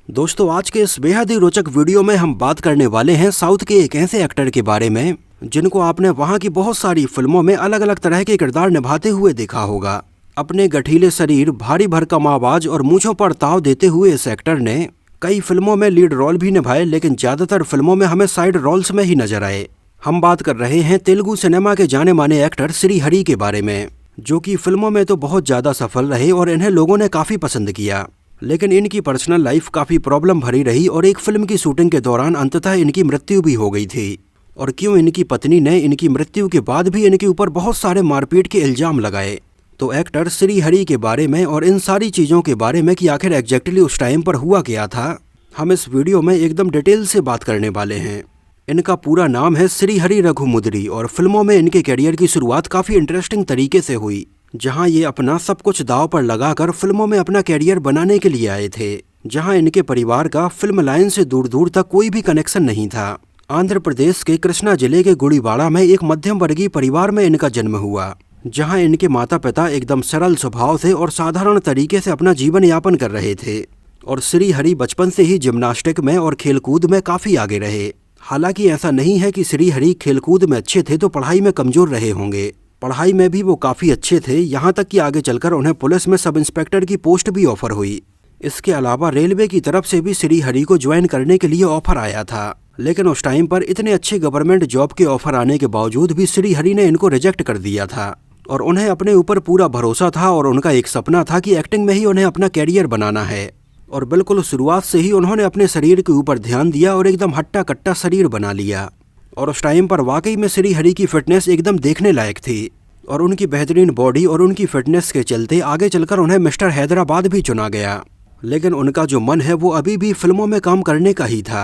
दोस्तों, आज के इस बेहद ही रोचक वीडियो में हम बात करने वाले हैं साउथ के एक ऐसे एक्टर के बारे में जिनको आपने वहां की बहुत सारी फिल्मों में अलग अलग तरह के किरदार निभाते हुए देखा होगा। अपने गठीले शरीर, भारी भरकम आवाज और मूंछों पर ताव देते हुए इस एक्टर ने कई फिल्मों में लीड रोल भी निभाए, लेकिन ज्यादातर फिल्मों में हमें साइड रोल्स में ही नजर आए। हम बात कर रहे हैं तेलुगु सिनेमा के जाने माने एक्टर श्री हरि के बारे में, जो कि फिल्मों में तो बहुत ज्यादा सफल रहे और इन्हें लोगों ने काफी पसंद किया। लेकिन इनकी पर्सनल लाइफ काफी प्रॉब्लम भरी रही और एक फिल्म की शूटिंग के दौरान अंततः इनकी मृत्यु भी हो गई थी। और क्यों इनकी पत्नी ने इनकी मृत्यु के बाद भी इनके ऊपर बहुत सारे मारपीट के इल्जाम लगाए। तो एक्टर श्री हरि के बारे में और इन सारी चीजों के बारे में कि आखिर एग्जैक्टली उस टाइम पर हुआ क्या था, हम इस वीडियो में एकदम डिटेल से बात करने वाले हैं। इनका पूरा नाम है श्री हरि रघुमुदरी और फिल्मों में इनके करियर की शुरुआत काफी इंटरेस्टिंग तरीके से हुई, जहां ये अपना सब कुछ दांव पर लगाकर फिल्मों में अपना कैरियर बनाने के लिए आए थे। जहां इनके परिवार का फिल्म लाइन से दूर दूर तक कोई भी कनेक्शन नहीं था। आंध्र प्रदेश के कृष्णा जिले के गुड़ीवाड़ा में एक मध्यम वर्गीय परिवार में इनका जन्म हुआ, जहां इनके माता पिता एकदम सरल स्वभाव थे और साधारण तरीके से अपना जीवन यापन कर रहे थे। और श्री हरि बचपन से ही जिम्नास्टिक में और खेलकूद में काफी आगे रहे। हालांकि ऐसा नहीं है कि श्री हरि खेलकूद में अच्छे थे तो पढ़ाई में कमजोर रहे होंगे। पढ़ाई में भी वो काफी अच्छे थे, यहाँ तक कि आगे चलकर उन्हें पुलिस में सब इंस्पेक्टर की पोस्ट भी ऑफर हुई। इसके अलावा रेलवे की तरफ से भी श्री हरि को ज्वाइन करने के लिए ऑफर आया था, लेकिन उस टाइम पर इतने अच्छे गवर्नमेंट जॉब के ऑफर आने के बावजूद भी श्री हरि ने इनको रिजेक्ट कर दिया था। और उन्हें अपने ऊपर पूरा भरोसा था और उनका एक सपना था कि एक्टिंग में ही उन्हें अपना कैरियर बनाना है। और बिल्कुल शुरुआत से ही उन्होंने अपने शरीर के ऊपर ध्यान दिया और एकदम हट्टा कट्टा शरीर बना लिया। और उस टाइम पर वाकई में श्री हरि की फिटनेस एकदम देखने लायक थी और उनकी बेहतरीन बॉडी और उनकी फिटनेस के चलते आगे चलकर उन्हें मिस्टर हैदराबाद भी चुना गया। लेकिन उनका जो मन है वो अभी भी फिल्मों में काम करने का ही था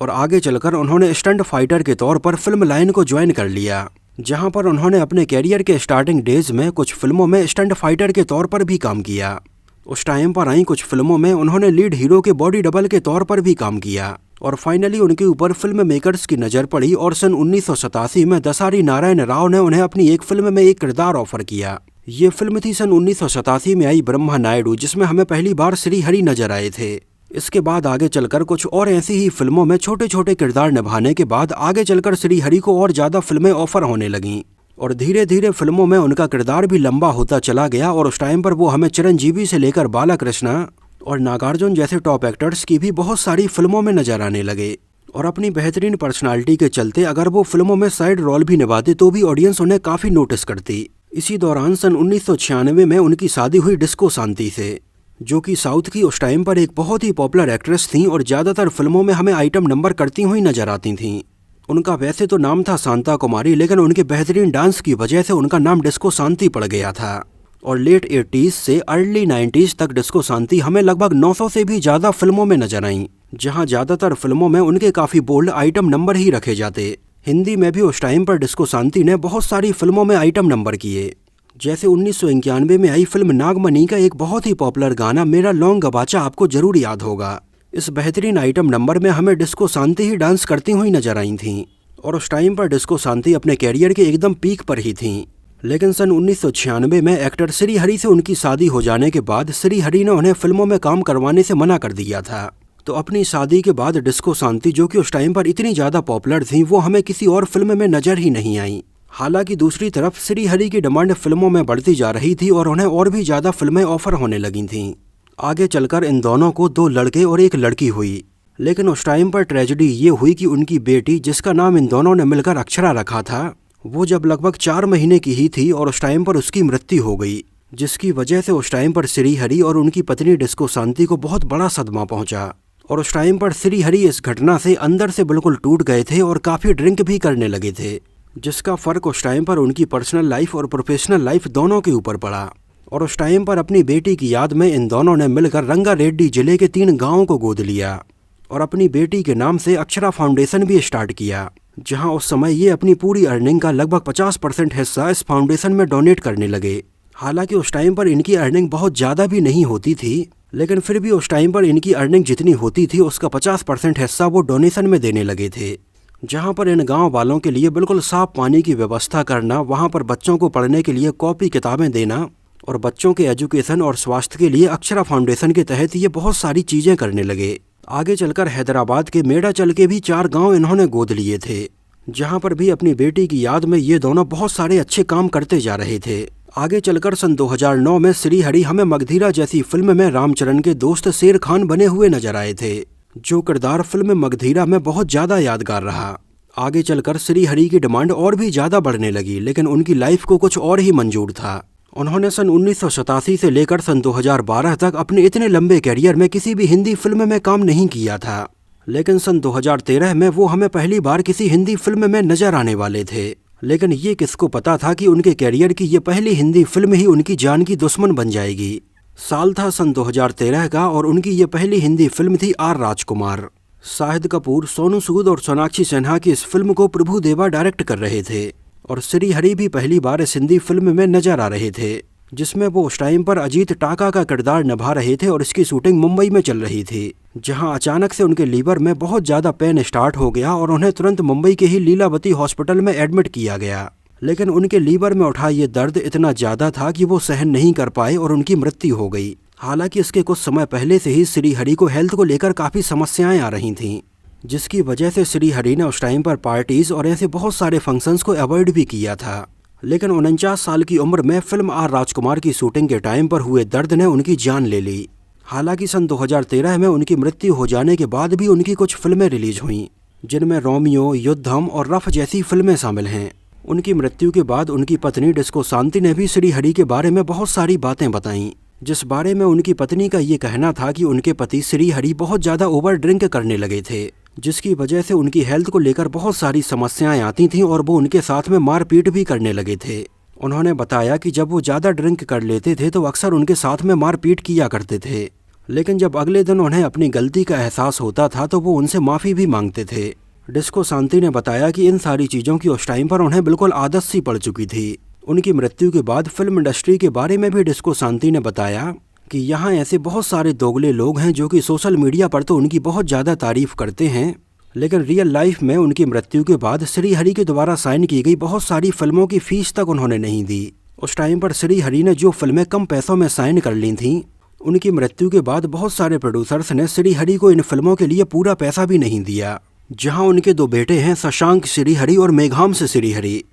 और आगे चलकर उन्होंने स्टंट फाइटर के तौर पर फिल्म लाइन को ज्वाइन कर लिया, जहां पर उन्होंने अपने कैरियर के स्टार्टिंग डेज में कुछ फिल्मों में स्टंट फाइटर के तौर पर भी काम किया। उस टाइम पर आई कुछ फिल्मों में उन्होंने लीड हीरो के बॉडी डबल के तौर पर भी काम किया। और फाइनली उनके ऊपर फिल्म मेकर्स की नज़र पड़ी और सन 1987 में दसारी नारायण राव ने उन्हें अपनी एक फिल्म में एक किरदार ऑफर किया। ये फिल्म थी सन 1987 में आई ब्रह्मा नायडू, जिसमें हमें पहली बार श्री हरि नजर आए थे। इसके बाद आगे चलकर कुछ और ऐसी ही फिल्मों में छोटे छोटे किरदार निभाने के बाद आगे चलकर श्री हरि को और ज़्यादा फिल्में ऑफर होने लगीं और धीरे धीरे फिल्मों में उनका किरदार भी लंबा होता चला गया। और उस टाइम पर वो हमें चिरंजीवी से लेकर बालाकृष्णा और नागार्जुन जैसे टॉप एक्टर्स की भी बहुत सारी फिल्मों में नजर आने लगे। और अपनी बेहतरीन पर्सनालिटी के चलते अगर वो फिल्मों में साइड रोल भी निभाते तो भी ऑडियंस उन्हें काफी नोटिस करती। इसी दौरान सन 1996 में उनकी शादी हुई डिस्को शांति से, जो कि साउथ की उस टाइम पर एक बहुत ही पॉपुलर एक्ट्रेस थीं और ज्यादातर फिल्मों में हमें आइटम नंबर करती हुई नजर आती थीं। उनका वैसे तो नाम था शांता कुमारी, लेकिन उनके बेहतरीन डांस की वजह से उनका नाम डिस्को शांति पड़ गया था। और लेट 80s से अर्ली 90s तक डिस्को शांति हमें लगभग 900 से भी ज़्यादा फिल्मों में नजर आईं, जहां ज़्यादातर फिल्मों में उनके काफ़ी बोल्ड आइटम नंबर ही रखे जाते। हिंदी में भी उस टाइम पर डिस्को शांति ने बहुत सारी फिल्मों में आइटम नंबर किए, जैसे 1991 में आई फिल्म नागमणि का एक बहुत ही पॉपुलर गाना मेरा लौंग गबाचा आपको जरूर याद होगा। इस बेहतरीन आइटम नंबर में हमें डिस्को शांति ही डांस करती हुई नजर आई थीं और उस टाइम पर डिस्को शांति अपने कैरियर के एकदम पीक पर ही थीं। लेकिन सन 1996 में एक्टर श्री हरि से उनकी शादी हो जाने के बाद श्री हरि ने उन्हें फिल्मों में काम करवाने से मना कर दिया था। तो अपनी शादी के बाद डिस्को शांति, जो कि उस टाइम पर इतनी ज़्यादा पॉपुलर थी, वो हमें किसी और फिल्म में नजर ही नहीं आई। हालांकि दूसरी तरफ श्री हरि की डिमांड फिल्मों में बढ़ती जा रही थी और उन्हें और भी ज़्यादा फिल्में ऑफर होने लगी थीं। आगे चलकर इन दोनों को 2 लड़के और 1 लड़की हुई। लेकिन उस टाइम पर ट्रेजेडी ये हुई कि उनकी बेटी, जिसका नाम इन दोनों ने मिलकर अक्षरा रखा था, वो जब लगभग 4 महीने की ही थी और उस टाइम पर उसकी मृत्यु हो गई, जिसकी वजह से उस टाइम पर श्री हरि और उनकी पत्नी डिस्को शांति को बहुत बड़ा सदमा पहुंचा। और उस टाइम पर श्री हरि इस घटना से अंदर से बिल्कुल टूट गए थे और काफ़ी ड्रिंक भी करने लगे थे, जिसका फ़र्क उस टाइम पर उनकी पर्सनल लाइफ और प्रोफेशनल लाइफ दोनों के ऊपर पड़ा। और उस टाइम पर अपनी बेटी की याद में इन दोनों ने मिलकर रंगारेड्डी जिले के 3 गाँवों को गोद लिया और अपनी बेटी के नाम से अक्षरा फाउंडेशन भी स्टार्ट किया, जहां उस समय ये अपनी पूरी अर्निंग का लगभग 50% हिस्सा इस फाउंडेशन में डोनेट करने लगे। हालांकि उस टाइम पर इनकी अर्निंग बहुत ज़्यादा भी नहीं होती थी, लेकिन फिर भी उस टाइम पर इनकी अर्निंग जितनी होती थी उसका 50% हिस्सा वो डोनेशन में देने लगे थे, जहां पर इन गांव वालों के लिए बिल्कुल साफ पानी की व्यवस्था करना, वहां पर बच्चों को पढ़ने के लिए कॉपी किताबें देना और बच्चों के एजुकेशन और स्वास्थ्य के लिए अक्षरा फाउंडेशन के तहत ये बहुत सारी चीज़ें करने लगे। आगे चलकर हैदराबाद के मेड़ाचल के भी 4 गांव इन्होंने गोद लिए थे, जहां पर भी अपनी बेटी की याद में ये दोनों बहुत सारे अच्छे काम करते जा रहे थे। आगे चलकर सन 2009 में श्रीहरि हमें मगधीरा जैसी फिल्म में रामचरण के दोस्त शेर खान बने हुए नजर आए थे, जो किरदार फिल्म मगधीरा में बहुत ज़्यादा यादगार रहा। आगे चलकर श्रीहरि की डिमांड और भी ज़्यादा बढ़ने लगी, लेकिन उनकी लाइफ को कुछ और ही मंजूर था। उन्होंने सन 1987 से लेकर सन 2012 तक अपने इतने लंबे कैरियर में किसी भी हिंदी फिल्म में काम नहीं किया था, लेकिन सन 2013 में वो हमें पहली बार किसी हिंदी फिल्म में नजर आने वाले थे। लेकिन ये किसको पता था कि उनके कैरियर की ये पहली हिंदी फिल्म ही उनकी जान की दुश्मन बन जाएगी। साल था सन 2013 का और उनकी ये पहली हिंदी फिल्म थी आर राजकुमार। शाहिद कपूर, सोनू सूद और सोनाक्षी सिन्हा की इस फिल्म को प्रभु देवा डायरेक्ट कर रहे थे और श्रीहरि भी पहली बार इस हिंदी फिल्म में नजर आ रहे थे, जिसमें वो उस टाइम पर अजीत टाका का किरदार निभा रहे थे और इसकी शूटिंग मुंबई में चल रही थी, जहां अचानक से उनके लीवर में बहुत ज़्यादा पेन स्टार्ट हो गया और उन्हें तुरंत मुंबई के ही लीलावती हॉस्पिटल में एडमिट किया गया। लेकिन उनके लीवर में उठा ये दर्द इतना ज़्यादा था कि वो सहन नहीं कर पाए और उनकी मृत्यु हो गई। हालांकि इसके कुछ समय पहले से ही श्रीहरि को हेल्थ को लेकर काफ़ी समस्याएं आ रही थीं, जिसकी वजह से श्रीहरि ने उस टाइम पर पार्टीज और ऐसे बहुत सारे फंक्शंस को अवॉइड भी किया था। लेकिन 49 साल की उम्र में फिल्म आर राजकुमार की शूटिंग के टाइम पर हुए दर्द ने उनकी जान ले ली। हालांकि सन 2013 में उनकी मृत्यु हो जाने के बाद भी उनकी कुछ फिल्में रिलीज हुईं, जिनमें रोमियो, युद्धम और रफ जैसी फिल्में शामिल हैं। उनकी मृत्यु के बाद उनकी पत्नी डिस्को शांति ने भी श्रीहरि के बारे में बहुत सारी बातें बताईं, जिस बारे में उनकी पत्नी का ये कहना था कि उनके पति श्रीहरि बहुत ज़्यादा ओवर ड्रिंक करने लगे थे, जिसकी वजह से उनकी हेल्थ को लेकर बहुत सारी समस्याएं आती थीं और वो उनके साथ में मारपीट भी करने लगे थे। उन्होंने बताया कि जब वो ज़्यादा ड्रिंक कर लेते थे तो अक्सर उनके साथ में मारपीट किया करते थे, लेकिन जब अगले दिन उन्हें अपनी गलती का एहसास होता था तो वो उनसे माफ़ी भी मांगते थे। डिस्को शांति ने बताया कि इन सारी चीज़ों की उस टाइम पर उन्हें बिल्कुल आदत सी पड़ चुकी थी। उनकी मृत्यु के बाद फिल्म इंडस्ट्री के बारे में भी डिस्को शांति ने बताया कि यहाँ ऐसे बहुत सारे दोगले लोग हैं जो कि सोशल मीडिया पर तो उनकी बहुत ज़्यादा तारीफ करते हैं, लेकिन रियल लाइफ में उनकी मृत्यु के बाद श्रीहरि के द्वारा साइन की गई बहुत सारी फिल्मों की फीस तक उन्होंने नहीं दी। उस टाइम पर श्रीहरि ने जो फिल्में कम पैसों में साइन कर ली थीं, उनकी मृत्यु के बाद बहुत सारे प्रोड्यूसर्स ने श्रीहरि को इन फिल्मों के लिए पूरा पैसा भी नहीं दिया। जहां उनके 2 बेटे हैं, शशांक श्रीहरि और मेघांश श्रीहरि,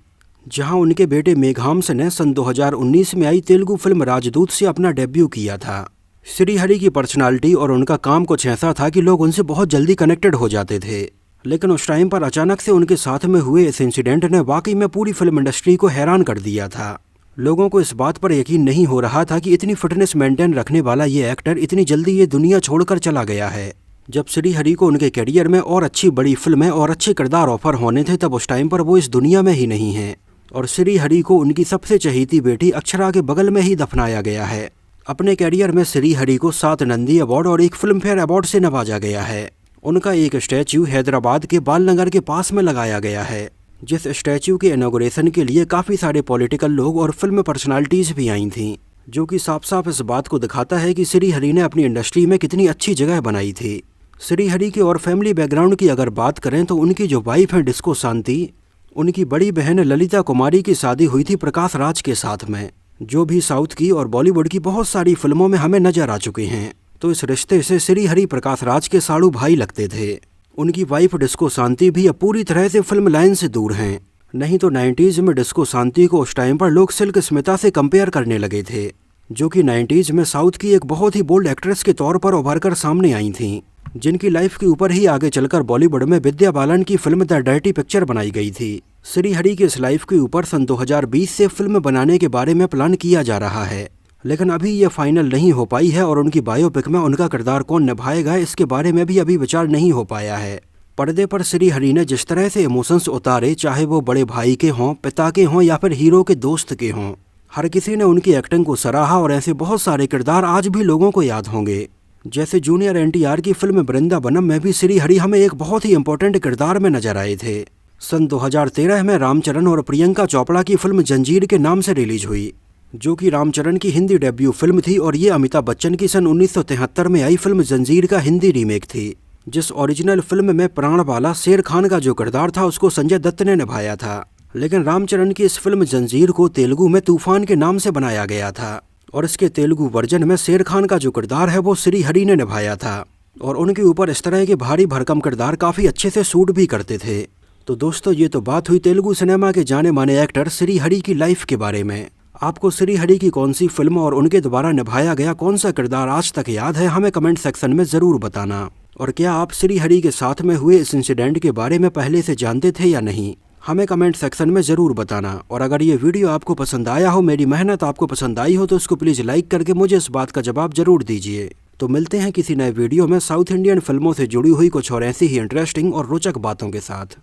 जहां उनके बेटे मेघांश ने सन 2019 में आई तेलुगु फिल्म राजदूत से अपना डेब्यू किया था। श्रीहरि की पर्सनालिटी और उनका काम कुछ ऐसा था कि लोग उनसे बहुत जल्दी कनेक्टेड हो जाते थे, लेकिन उस टाइम पर अचानक से उनके साथ में हुए इस इंसिडेंट ने वाकई में पूरी फिल्म इंडस्ट्री को हैरान कर दिया था। लोगों को इस बात पर यकीन नहीं हो रहा था कि इतनी फिटनेस मेंटेन रखने वाला ये एक्टर इतनी जल्दी ये दुनिया छोड़कर चला गया है। जब श्रीहरि को उनके करियर में और अच्छी बड़ी फिल्में और अच्छे किरदार ऑफर होने थे, तब उस टाइम पर वो इस दुनिया में ही नहीं हैं और श्रीहरि को उनकी सबसे चहेती बेटी अक्षरा के बगल में ही दफनाया गया है। अपने कैरियर में श्रीहरि को 7 नंदी अवार्ड और 1 फिल्म फेयर अवार्ड से नवाजा गया है। उनका एक स्टैच्यू हैदराबाद के बालनगर के पास में लगाया गया है, जिस स्टैच्यू के इनॉग्रेशन के लिए काफ़ी सारे पॉलिटिकल लोग और फिल्म पर्सनालिटीज़ भी आई थीं, जो कि साफ साफ इस बात को दिखाता है कि श्रीहरि ने अपनी इंडस्ट्री में कितनी अच्छी जगह बनाई थी। श्रीहरि के और फैमिली बैकग्राउंड की अगर बात करें तो उनकी जो वाइफ है डिस्को शांति, उनकी बड़ी बहन ललिता कुमारी की शादी हुई थी प्रकाश राज के साथ में, जो भी साउथ की और बॉलीवुड की बहुत सारी फिल्मों में हमें नजर आ चुके हैं। तो इस रिश्ते से श्रीहरि प्रकाश राज के साड़ू भाई लगते थे। उनकी वाइफ डिस्को शांति भी अब पूरी तरह से फिल्म लाइन से दूर हैं। नहीं तो 90s में डिस्को शांति को उस टाइम पर लोग सिल्क स्मिता से कंपेयर करने लगे थे, जो कि 90s में साउथ की एक बहुत ही बोल्ड एक्ट्रेस के तौर पर उभर कर सामने आई थीं, जिनकी लाइफ के ऊपर ही आगे चलकर बॉलीवुड में विद्या बालन की फिल्म द डर्टी पिक्चर बनाई गई थी। श्रीहरि की इस लाइफ के ऊपर सन 2020 से फिल्म बनाने के बारे में प्लान किया जा रहा है, लेकिन अभी ये फाइनल नहीं हो पाई है और उनकी बायोपिक में उनका किरदार कौन निभाएगा इसके बारे में भी अभी विचार नहीं हो पाया है। पर्दे पर श्रीहरि ने जिस तरह से इमोशंस उतारे, चाहे वो बड़े भाई के हों, पिता के हों या फिर हीरो के दोस्त के हों, हर किसी ने उनकी एक्टिंग को सराहा और ऐसे बहुत सारे किरदार आज भी लोगों को याद होंगे। जैसे जूनियर NTR की फिल्म वृंदावनम में भी श्रीहरि हमें एक बहुत ही इंपॉर्टेंट किरदार में नजर आए थे। सन 2013 में रामचरण और प्रियंका चोपड़ा की फिल्म जंजीर के नाम से रिलीज हुई, जो कि रामचरण की हिंदी डेब्यू फिल्म थी और ये अमिताभ बच्चन की सन 1973 में आई फिल्म जंजीर का हिंदी रीमेक थी। जिस ओरिजिनल फिल्म में प्राण वाला शेर खान का जो किरदार था उसको संजय दत्त ने निभाया था, लेकिन रामचरण की इस फिल्म जंजीर को तेलुगु में तूफान के नाम से बनाया गया था और इसके तेलुगु वर्जन में शेर खान का जो किरदार है वो श्रीहरि ने निभाया था। और उनके ऊपर इस तरह के भारी भरकम किरदार काफ़ी अच्छे से सूट भी करते थे। तो दोस्तों, ये तो बात हुई तेलुगु सिनेमा के जाने माने एक्टर श्री हरि की लाइफ के बारे में। आपको श्री हरि की कौन सी फिल्म और उनके द्वारा निभाया गया कौन सा किरदार आज तक याद है, हमें कमेंट सेक्शन में ज़रूर बताना। और क्या आप श्री हरि के साथ में हुए इस इंसिडेंट के बारे में पहले से जानते थे या नहीं, हमें कमेंट सेक्शन में ज़रूर बताना। और अगर ये वीडियो आपको पसंद आया हो, मेरी मेहनत आपको पसंद आई हो, तो इसको प्लीज़ लाइक करके मुझे इस बात का जवाब ज़रूर दीजिए। तो मिलते हैं किसी नए वीडियो में साउथ इंडियन फिल्मों से जुड़ी हुई कुछ और ऐसी ही इंटरेस्टिंग और रोचक बातों के साथ।